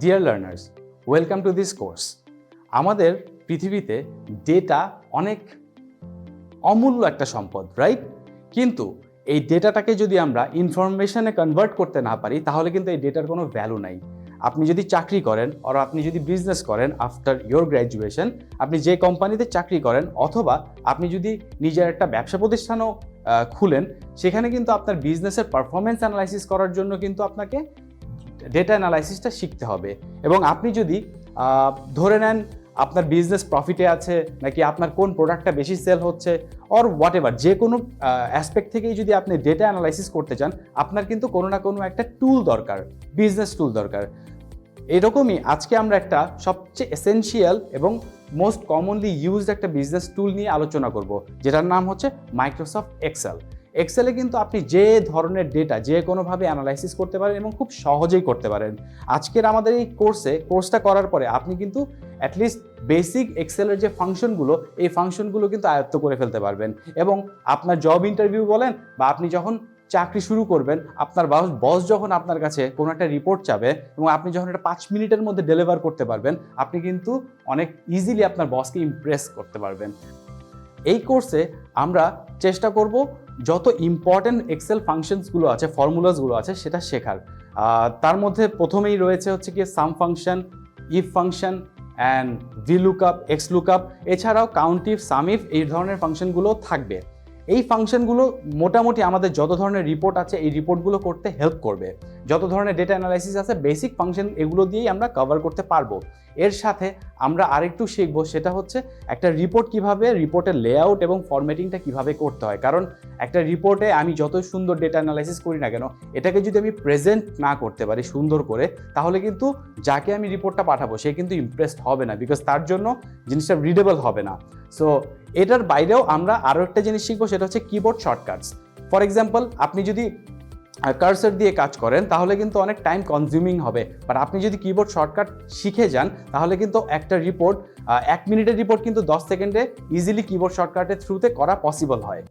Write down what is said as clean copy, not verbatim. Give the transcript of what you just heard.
Dear learners, welcome to this course. আমাদের পৃথিবীতে data অনেক অমূল্য একটা সম্পদ, রাইট? কিন্তু এই ডেটাটাকে যদি আমরা ইনফরমেশনে কনভার্ট করতে না পারি তাহলে কিন্তু এই ডেটার কোনো ভ্যালু নাই। আপনি যদি চাকরি করেন আর আপনি যদি বিজনেস করেন আফটার ইয়োর গ্র্যাজুয়েশন, আপনি যে কোম্পানিতে চাকরি করেন অথবা আপনি যদি নিজের একটা ব্যবসা প্রতিষ্ঠানও খুলেন, সেখানে কিন্তু আপনার বিজনেসের পারফরমেন্স অ্যানালাইসিস করার জন্য কিন্তু আপনাকে ডেটা অ্যানালাইসিসটা শিখতে হবে। এবং আপনি যদি ধরে নেন আপনার বিজনেস প্রফিটে আছে নাকি আপনার কোন প্রোডাক্টটা বেশি সেল হচ্ছে অর হোয়াট এভার, যে কোনো অ্যাসপেক্ট থেকেই যদি আপনি ডেটা অ্যানালাইসিস করতে চান, আপনার কিন্তু কোনো না কোনো একটা টুল দরকার, বিজনেস টুল দরকার। এরকমই আজকে আমরা একটা সবচেয়ে এসেনশিয়াল এবং মোস্ট কমনলি ইউজড একটা বিজনেস টুল নিয়ে আলোচনা করব, যেটার নাম হচ্ছে মাইক্রোসফট এক্সেল। এক্সেলে কিন্তু আপনি যে ধরনের ডেটা যে কোনোভাবে অ্যানালাইসিস করতে পারেন এবং খুব সহজেই করতে পারেন। আজকের আমাদের এই কোর্সটা করার পরে আপনি কিন্তু অ্যাটলিস্ট বেসিক এক্সেলের যে ফাংশনগুলো, এই ফাংশনগুলো কিন্তু আয়ত্ত করে ফেলতে পারবেন। এবং আপনার জব ইন্টারভিউ বলেন বা আপনি যখন চাকরি শুরু করবেন, আপনার বস যখন আপনার কাছে কোনো একটা রিপোর্ট চাবে এবং আপনি যখন এটা 5 মিনিটের মধ্যে ডেলিভার করতে পারবেন, আপনি কিন্তু অনেক ইজিলি আপনার বসকে ইমপ্রেস করতে পারবেন। এই কোর্সে আমরা চেষ্টা করব যত ইম্পর্টেন্ট এক্সেল ফাংশনসগুলো আছে, ফর্মুলাসগুলো আছে সেটা শেখার। তার মধ্যে প্রথমেই রয়েছে হচ্ছে কি sum function, if function and VLOOKUP, XLOOKUP, এছাড়াও কাউন্ট ইফ, সাম ইফ, এই ধরনের ফাংশনগুলো থাকবে। এই ফাংশনগুলো মোটামুটি আমাদের যত ধরনের রিপোর্ট আছে এই রিপোর্টগুলো করতে হেল্প করবে। যত ধরনের ডেটা অ্যানালাইসিস আছে বেসিক ফাংশন এগুলো দিয়েই আমরা কভার করতে পারবো। এর সাথে আমরা আরেকটু শিখবো, সেটা হচ্ছে একটা রিপোর্ট কিভাবে, রিপোর্টের লেআউট এবং ফরম্যাটিংটা কিভাবে করতে হয়। কারণ একটা রিপোর্টে আমি যত সুন্দর ডেটা অ্যানালাইসিস করি না কেন, এটাকে যদি আমি প্রেজেন্ট না করতে পারি সুন্দর করে, তাহলে কিন্তু যাকে আমি রিপোর্টটা পাঠাবো সে কিন্তু ইমপ্রেসড হবে না, বিকজ তার জন্য জিনিসটা রিডেবল হবে না। সো এটার বাইরেও আমরা আরও একটা জিনিস শিখবো, সেটা হচ্ছে কিবোর্ড শর্টকাটস। ফর এক্সাম্পল, আপনি যদি কার্সর দিয়ে কাজ করেন তাহলে কিন্তু অনেক টাইম কনজিউমিং হবে, বাট আপনি যদি কিবোর্ড শর্টকাট শিখে যান তাহলে কিন্তু একটা রিপোর্ট 1 মিনিটের রিপোর্ট কিন্তু 10 সেকেন্ডে ইজিলি কিবোর্ড শর্টকাটের থ্রুতে করা পসিবল হয়।